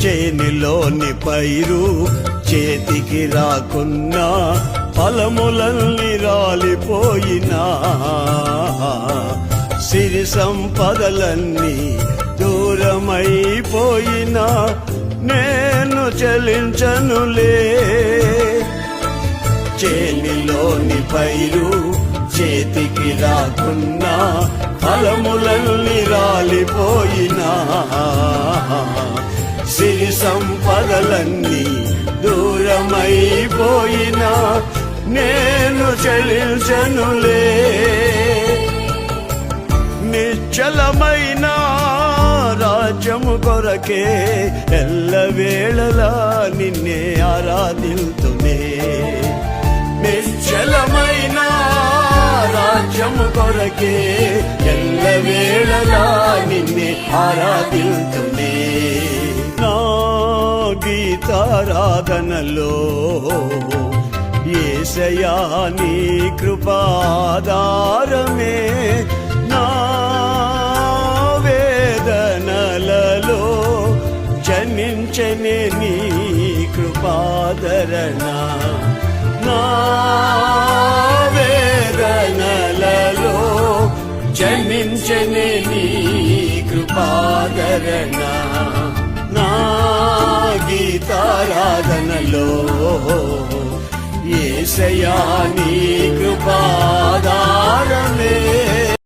చేనిలోని పైరు చేతికి రాకున్నా ఫలములన్నీ రాలిపోయినా సిరి సంపదలన్నీ దూరమైపోయినా నేను చెలించనులే. చేనిలోని పైరు చేతికి రాకున్నా ఫలములన్నీ రాలిపోయినా సిరి సంపదలన్నీ దూరమైపోయినా నేను చెలించనులే. నిశ్చలమైన రాజ్యము కొరకే ఎల్లవేళలా నిన్నే ఆరాధిల్తునే. నిశ్చలమైన రాజ్యము కొరకే ఎల్లవేళలా నిన్నే ఆరాధిల్తునే. నా గీతారాధనలో యేసయ్యా నీ కృపాధారమే. నా వేదనలలో జనించనే నీ కృపాదరణ. నా వేదనలలో జనించనే నీ కృపాదరణ. నా గీతారాధనలో యేసయ్యా నీ కృపాధారమే.